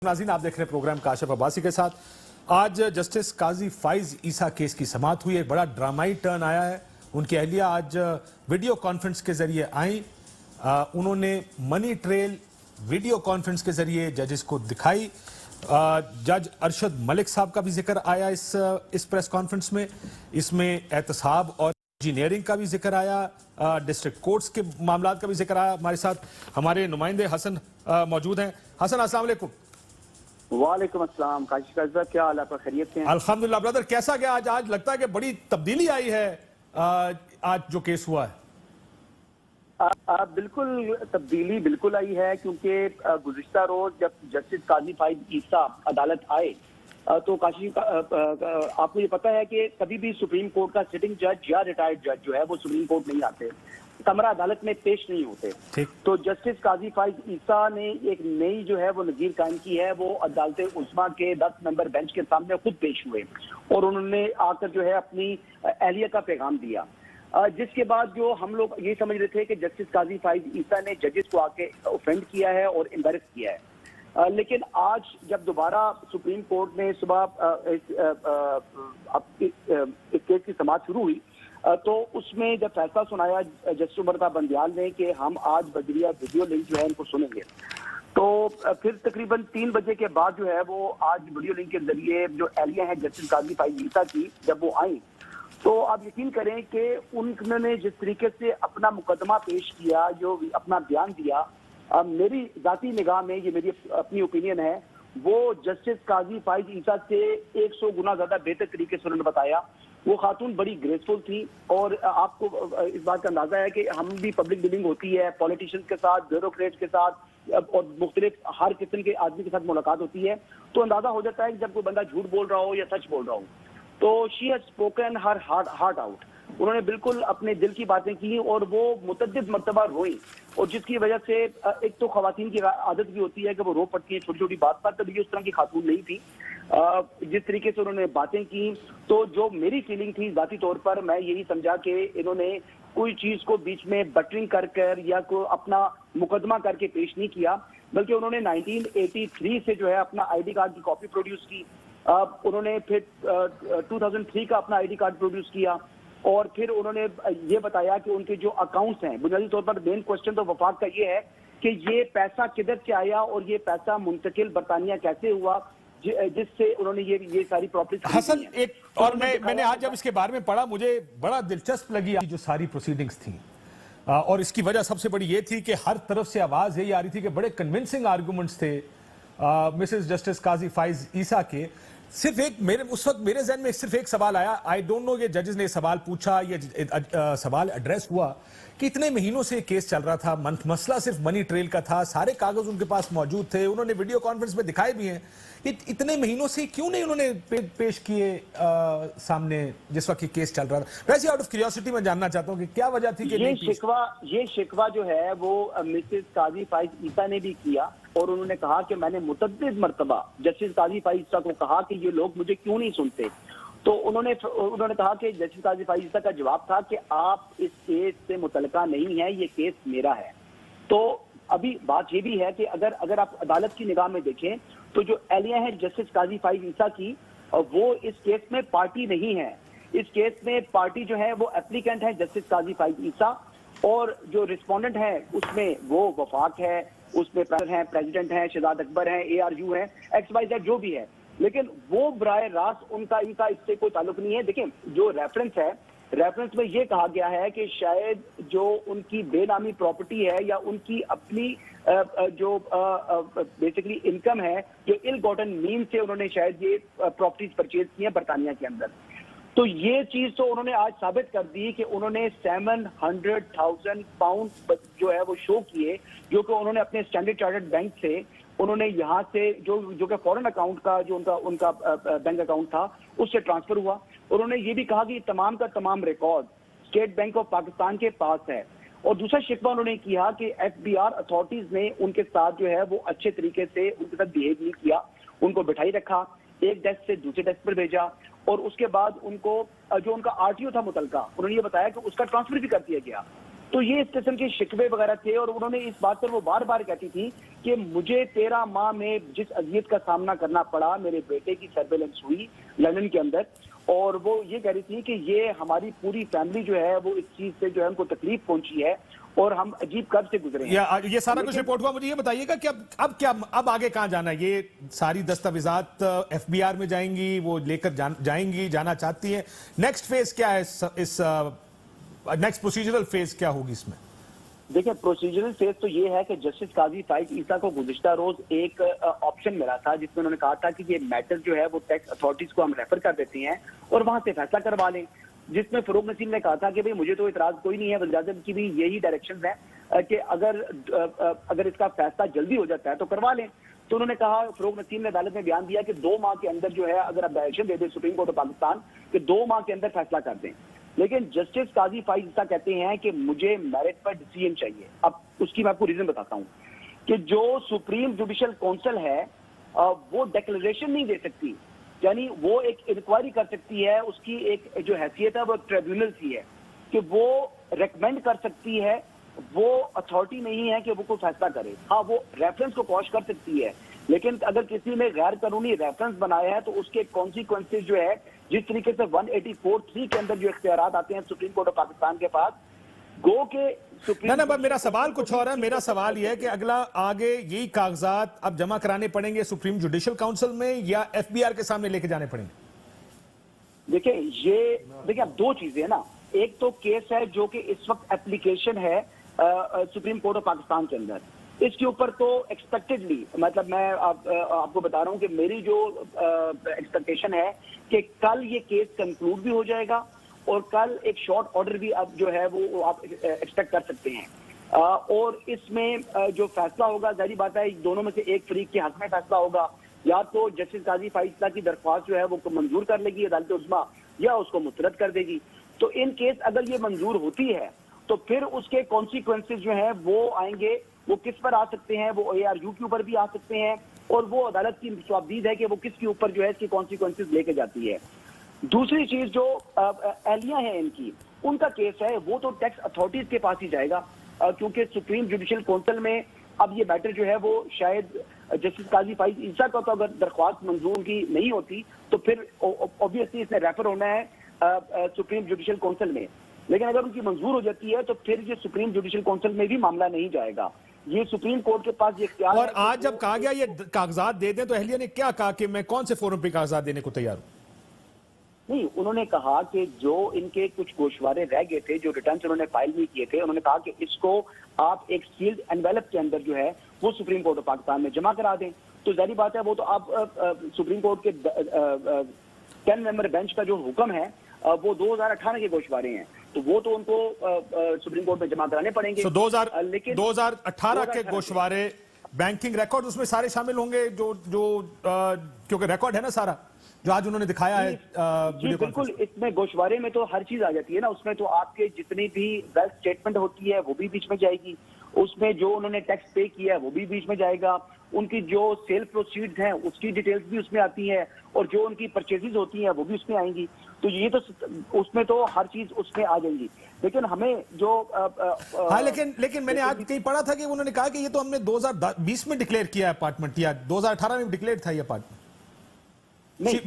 नाज़रीन, आप देख रहे हैं प्रोग्राम काशिफ अब्बासी के साथ। आज जस्टिस काजी फाइज ईसा केस की समाअत हुई। एक बड़ा ड्रामाई टर्न आया है। उनकी अहलिया आज वीडियो कॉन्फ्रेंस के जरिए आई। उन्होंने मनी ट्रेल वीडियो कॉन्फ्रेंस के जरिए जजेस को दिखाई। जज अरशद मलिक साहब का भी जिक्र आया इस प्रेस कॉन्फ्रेंस में। इसमें एहतसाब और इंजीनियरिंग का भी जिक्र आया, डिस्ट्रिक्ट कोर्ट्स के मामलात का भी जिक्र आया। हमारे साथ हमारे नुमाइंदे हसन मौजूद हैं। हसन, अस्सलाम वालेकुम। वालेकुम अस्सलाम। काशिफ साहब, क्या हाल है? आपका खैरियत से हैं? अल्हम्दुलिल्लाह ब्रदर, कैसा गया आज? आज लगता है कि बड़ी तब्दीली आई है आज जो केस हुआ है। बिल्कुल तब्दीली बिल्कुल आई है, क्योंकि गुज़िश्ता रोज जब जस्टिस काजी फाइज ईसा अदालत आए तो काशिफ आपको ये पता है कि कभी भी सुप्रीम कोर्ट का सिटिंग जज या रिटायर्ड जज जो है वो सुप्रीम कोर्ट नहीं आते, कमरा अदालत में पेश नहीं होते। तो जस्टिस काजी फाइज ईसा ने एक नई जो है वो नज़ीर कायम की है। वो अदालत उस्मा के 10 मेंबर बेंच के सामने खुद पेश हुए और उन्होंने आकर जो है अपनी अहलिया का पैगाम दिया, जिसके बाद जो हम लोग ये समझ रहे थे कि जस्टिस काजी फाइज ईसा ने जजेस को आके ऑफेंड किया है और एम्बैरेस किया है। लेकिन आज जब दोबारा सुप्रीम कोर्ट ने सुबह इस केस की समाअत शुरू हुई तो उसमें जब फैसला सुनाया जस्टिस उमर बंदियाल ने कि हम आज बजरिया वीडियो लिंक जो है इनको सुनेंगे, तो फिर तकरीबन 3 बजे के बाद जो है वो आज वीडियो लिंक के जरिए जो एहलिया है जस्टिस काजी फाइज ईसा की, जब वो आई तो आप यकीन करें कि उन्होंने जिस तरीके से अपना मुकदमा पेश किया, जो अपना बयान दिया, मेरी जाती निगाह में, ये मेरी अपनी ओपिनियन है, वो जस्टिस काजी फाइज ईसा से 100 गुना ज्यादा बेहतर तरीके से उन्होंने बताया। वो खातून बड़ी ग्रेसफुल थी और आपको इस बात का अंदाजा है कि हम भी पब्लिक डीलिंग होती है, पॉलिटिशियंस के साथ, ब्यूरोक्रेट्स के साथ और मुख्तलिफ हर किस्म के आदमी के साथ मुलाकात होती है, तो अंदाजा हो जाता है कि जब कोई बंदा झूठ बोल रहा हो या सच बोल रहा हो। तो she has spoken her heart out. उन्होंने बिल्कुल अपने दिल की बातें की और वो मुतअद्दिद मर्तबा रोई, और जिसकी वजह से एक तो खवातीन की आदत भी होती है कि वो रो पड़ती है छोटी छोटी बात पर, तभी उस तरह की खातून नहीं थी। जिस तरीके से उन्होंने बातें की, तो जो मेरी फीलिंग थी जाती तौर पर, मैं यही समझा कि इन्होंने कोई चीज को बीच में बटरिंग कर या को अपना मुकदमा करके पेश नहीं किया, बल्कि उन्होंने 1983 से जो है अपना ID कार्ड की कॉपी प्रोड्यूस की। उन्होंने फिर 2003 का अपना ID कार्ड प्रोड्यूस किया और फिर उन्होंने ये बताया कि उनके जो अकाउंट्स हैं, बुनियादी तौर पर मेन क्वेश्चन तो वफाक का ये है कि ये पैसा किधर से आया और ये पैसा मुंतकिल बरतानिया कैसे हुआ, जिससे उन्होंने ये सारी प्रॉपर्टी। हसन, एक और मैंने आज जब इसके बारे में पढ़ा, मुझे बड़ा दिलचस्प लगी जो सारी प्रोसीडिंग्स थी, और इसकी वजह सबसे बड़ी ये थी कि हर तरफ से आवाज यही आ रही थी कि बड़े कन्विंसिंग आर्गूमेंट्स थे मिसेस जस्टिस काजी फाइज ईसा के। सिर्फ एक उस वक्त मेरे जहन में सिर्फ एक सवाल आया, आई डोंट नो ये जजेस ने सवाल पूछा, ये सवाल एड्रेस हुआ कि इतने महीनों से केस चल रहा था, मसला सिर्फ मनी ट्रेल का था, सारे कागज उनके पास मौजूद थे, उन्होंने वीडियो कॉन्फ्रेंस में दिखाए भी हैं, इतने महीनों से क्यों नहीं उन्होंने पेश किए सामने जिस वक्त केस चल रहा था। वैसे आउट ऑफ क्यूरियोसिटी मैं जानना चाहता हूँ कि क्या वजह थी कि ये शिकवा जो है वो मिसेस काजी फाइज ईसा ने भी किया, और उन्होंने कहा कि मैंने मुतअद्दिद मर्तबा जस्टिस काजी फाइज ईसा को कहा कि ये लोग मुझे क्यों नहीं सुनते। तो उन्होंने कहा कि जस्टिस काजी फाइज ईसा का जवाब था कि आप इस केस से मुतल्लिका नहीं है, ये केस मेरा है। तो अभी बात ये भी है कि अगर आप अदालत की निगाह में देखें तो जो एहलिया है जस्टिस काजी फाइज ईसा की, वो इस केस में पार्टी नहीं है। इस केस में पार्टी जो है वो एप्लीकेंट है जस्टिस काजी फाइज ईसा, और जो रिस्पोंडेंट है उसमें वो वफाक है, उसमें प्रेसिडेंट है, शहजाद अकबर है, ARU है, XYZ जो भी है, लेकिन वो बराए रास्त इनका इससे कोई ताल्लुक नहीं है। देखिए जो रेफरेंस में ये कहा गया है कि शायद जो उनकी बेनामी प्रॉपर्टी है या उनकी अपनी जो बेसिकली इनकम है, जो इल गॉटन मीन से उन्होंने शायद ये प्रॉपर्टीज परचेज की है बरतानिया के अंदर। तो ये चीज तो उन्होंने आज साबित कर दी कि उन्होंने 700,000 पाउंड जो है वो शो किए, जो कि उन्होंने अपने स्टैंडर्ड चार्टर्ड बैंक से उन्होंने यहाँ से जो कि फॉरेन अकाउंट का जो उनका बैंक अकाउंट था उससे ट्रांसफर हुआ। उन्होंने ये भी कहा कि तमाम का तमाम record state bank of Pakistan के पास है। और दूसरा शिकवा उन्होंने किया कि FBR अथॉरिटीज ने उनके साथ जो है वो अच्छे तरीके से उनके साथ बिहेव नहीं किया, उनको बिठाई रखा, एक डेस्क से दूसरे डेस्क पर भेजा, और उसके बाद उनको जो उनका RTO था मुतलका, उन्होंने ये बताया कि उसका ट्रांसफर भी कर दिया गया। तो ये इस किस्म के शिकवे वगैरह थे, और उन्होंने इस बात पर वो बार बार कहती थी कि मुझे 13 माह में जिस अजियत का सामना करना पड़ा, मेरे बेटे की सर्वेलेंस हुई लंदन के अंदर, और वो ये कह रही थी कि ये हमारी पूरी फैमिली जो है वो इस चीज से जो है उनको तकलीफ पहुंची है और हम अजीब कर्ज से गुजरे हैं। ये सारा कुछ रिपोर्ट हुआ, मुझे ये बताइएगा कि अब आगे कहां जाना है? ये सारी दस्तावेजात एफबीआर में जाएंगी, वो लेकर जाएंगी, जाना चाहती हैं? नेक्स्ट फेज क्या है? इस नेक्स्ट प्रोसीजरल फेज क्या होगी इसमें? देखिए, प्रोसीजरल फेज तो ये है कि जस्टिस काजी फाइज ईसा को गुज़िश्ता रोज एक ऑप्शन मिला था, जिसमें उन्होंने कहा था कि ये मैटर जो है वो टैक्स अथॉरिटीज को हम रेफर कर देते हैं और वहां से फैसला करवा लें, जिसमें फरूक नसीम ने कहा था कि भाई मुझे तो इतराज कोई नहीं है, वज़ीर-ए-आज़म की भी यही डायरेक्शंस हैं कि अगर इसका फैसला जल्दी हो जाता है तो करवा लें। तो उन्होंने कहा, फरूक नसीम ने अदालत में बयान दिया कि 2 माह के अंदर जो है अगर आप डायरेक्शन दे दें सुप्रीम कोर्ट ऑफ पाकिस्तान कि 2 माह के अंदर फैसला कर दें, लेकिन जस्टिस काजी फाइज ईसा कहते हैं कि मुझे मेरिट पर डिसीजन चाहिए। अब उसकी मैं आपको रीजन बताता हूं कि जो सुप्रीम जुडिशियल काउंसिल है वो डिक्लेरेशन नहीं दे सकती, यानी वो एक इंक्वायरी कर सकती है, उसकी एक जो हैसियत है वो एक ट्रिब्यूनल सी है कि वो रेकमेंड कर सकती है, वो अथॉरिटी नहीं है कि वो कोई फैसला करे। हाँ, वो रेफरेंस को कॉश कर सकती है, लेकिन अगर किसी ने गैर कानूनी रेफरेंस बनाया है तो उसके कॉन्सिक्वेंसेज जो है, जिस तरीके से 184(3) के अंदर जो इख्तियारात आते हैं सुप्रीम कोर्ट ऑफ पाकिस्तान के पास, गो के सुप्रीम ना, मेरा सवाल कुछ और है। मेरा सवाल यह है कि अगला आगे यही कागजात अब जमा कराने पड़ेंगे सुप्रीम जुडिशियल काउंसिल में या एफबीआर के सामने लेके जाने पड़ेंगे? देखिए अब 2 चीजें है ना, एक तो केस है जो कि इस वक्त एप्लीकेशन है सुप्रीम कोर्ट ऑफ पाकिस्तान के अंदर, इसके ऊपर तो एक्सपेक्टेडली, मतलब मैं आपको बता रहा हूं कि मेरी जो एक्सपेक्टेशन है कि कल ये केस कंक्लूड भी हो जाएगा और कल एक शॉर्ट ऑर्डर भी अब जो है वो आप एक्सपेक्ट कर सकते हैं। और इसमें जो फैसला होगा, जाहिर बात है दोनों में से एक फरीक के हक में फैसला होगा, या तो जस्टिस काजी फाइज की दरख्वास्त जो है वो मंजूर कर लेगी अदालत उज़्मा या उसको मुस्तरद कर देगी। तो इन केस अगर ये मंजूर होती है तो फिर उसके कॉन्सिक्वेंसेज जो है वो आएंगे, वो किस पर आ सकते हैं, वो ARU के ऊपर भी आ सकते हैं, और वो अदालत की स्वाबदीद है कि वो किसके ऊपर जो है इसके कॉन्सिक्वेंसेज लेके जाती है। दूसरी चीज, जो एहलियां हैं इनकी, उनका केस है वो तो टैक्स अथॉरिटीज के पास ही जाएगा, क्योंकि सुप्रीम जुडिशियल काउंसिल में अब ये मैटर जो है वो शायद जस्टिस काजी फाइज ईसा का तो अगर दरख्वास्त मंजूर की नहीं होती तो फिर ऑब्वियसली इसमें रेफर होना है सुप्रीम जुडिशियल काउंसिल में, लेकिन अगर उनकी मंजूर हो जाती है तो फिर ये सुप्रीम जुडिशियल काउंसिल में भी मामला नहीं जाएगा, ये सुप्रीम कोर्ट के पास ये इख्तियार है। और आज जब कहा गया ये कागजात दे दें तो अहलिया ने क्या कहा कि मैं कौन से फोरम पे कागजात देने को तैयार हूं? नहीं, उन्होंने कहा कि जो इनके कुछ गोशवारे रह गए थे, जो रिटर्न उन्होंने फाइल नहीं किए थे, उन्होंने कहा कि इसको आप एक सील्ड एनवेलप के अंदर जो है वो सुप्रीम कोर्ट ऑफ पाकिस्तान में जमा करा दें। तो जाहिर बात है वो तो आप सुप्रीम कोर्ट के 10 मेंबर बेंच का जो हुक्म है वो 2018 के गोशवारे हैं, तो वो तो उनको सुप्रीम कोर्ट में जमा कराने पड़ेंगे। 2018 के गोशवारे, बैंकिंग रिकॉर्ड उसमें सारे शामिल होंगे, जो क्योंकि रिकॉर्ड है ना सारा जो आज उन्होंने दिखाया है। जी बिल्कुल, इसमें गोशवारे में तो हर चीज आ जाती है ना, उसमें तो आपके जितनी भी वेल्थ स्टेटमेंट होती है वो भी बीच में जाएगी, उसमें जो उन्होंने टैक्स पे किया है वो भी बीच में जाएगा, उनकी जो सेल प्रोसीड्स हैं उसकी डिटेल्स भी उसमें आती है, और जो उनकी परचेजेज होती हैं वो भी उसमें आएंगी। तो ये तो उसमें तो हर चीज उसमें आ जाएंगी, लेकिन हमें जो हाँ, लेकिन मैंने आज कहीं पढ़ा था कि उन्होंने कहा कि ये तो हमने 2020 में डिक्लेयर किया है अपार्टमेंट, या 2018 में डिक्लेयर था ये अपार्टमेंट।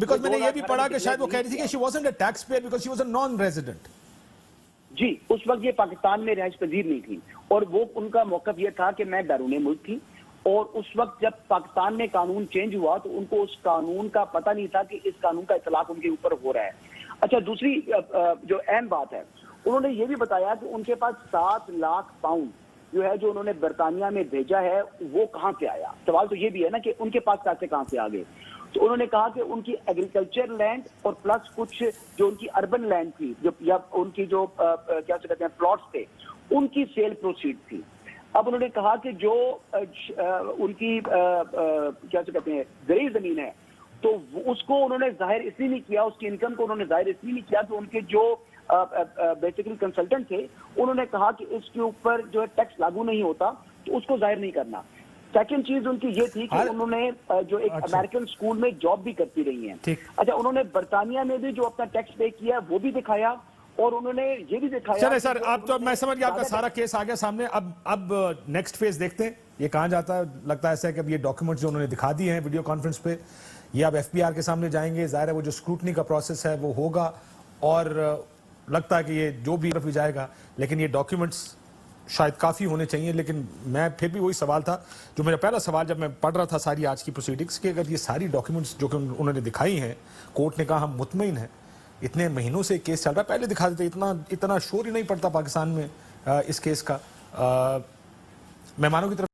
बिकॉज मैंने ये भी पढ़ा कि शायद वो कह रही थी कि she wasn't a tax payer because she was a non resident. जी, उस वक्त ये पाकिस्तान में रिहाइश पजीर नहीं थी, और वो उनका मौकफ ये था कि मैं बैरून मुल्क थी, और उस वक्त जब पाकिस्तान में कानून चेंज हुआ तो उनको उस कानून का पता नहीं था कि इस कानून का इतलाक उनके ऊपर हो रहा है। अच्छा, दूसरी जो अहम बात है, उन्होंने ये भी बताया कि उनके पास 7 लाख पाउंड जो है जो उन्होंने बरतानिया में भेजा है वो कहां से आया। सवाल तो ये भी है ना कि उनके पास पैसे कहां से आ गए। तो उन्होंने कहा कि उनकी एग्रीकल्चर लैंड और प्लस कुछ जो उनकी अर्बन लैंड थी, जो या उनकी जो क्या से कहते हैं प्लॉट्स थे, उनकी सेल प्रोसीड थी। अब उन्होंने कहा कि जो उनकी क्या से कहते हैं ज़रूरी जमीन है, तो उसको उन्होंने जाहिर इसलिए नहीं किया, उसकी इनकम को उन्होंने जाहिर इसलिए नहीं किया कि उनके जो बेसिकली कंसल्टेंट थे उन्होंने कहा कि इसके ऊपर जो है टैक्स लागू नहीं होता, तो उसको जाहिर नहीं करना। सेकंड चीज उनकी ये थी कि उन्होंने जो एक अमेरिकन स्कूल में जॉब भी करती रही हैं। अच्छा, उन्होंने बरतानिया में भी जो अपना टैक्स पे किया वो भी दिखाया, और उन्होंने ये भी दिखाया। चले सर, आप तो मैं समझ गया आपका सारा केस आ गया सामने। अब नेक्स्ट फेज देखते हैं ये कहां जाता है। लगता है ऐसा है कि अब ये डॉक्यूमेंट्स जो उन्होंने दिखा दिए हैं वीडियो कॉन्फ्रेंस पे, ये अब एफबीआर के सामने जाएंगे। जाहिर है वो जो स्क्रूटनी का प्रोसेस है वो होगा, और लगता है कि ये जो भी तरफ भी जाएगा, लेकिन ये डॉक्यूमेंट्स शायद काफ़ी होने चाहिए। लेकिन मैं फिर भी वही सवाल था जो मेरा पहला सवाल जब मैं पढ़ रहा था सारी आज की प्रोसीडिंग्स, कि अगर ये सारी डॉक्यूमेंट्स जो कि उन्होंने दिखाई हैं, कोर्ट ने कहा हम मुतमईन हैं, इतने महीनों से केस चल रहा है, पहले दिखा देते, इतना शोर ही नहीं पड़ता पाकिस्तान में इस केस का। मेहमानों की तरफ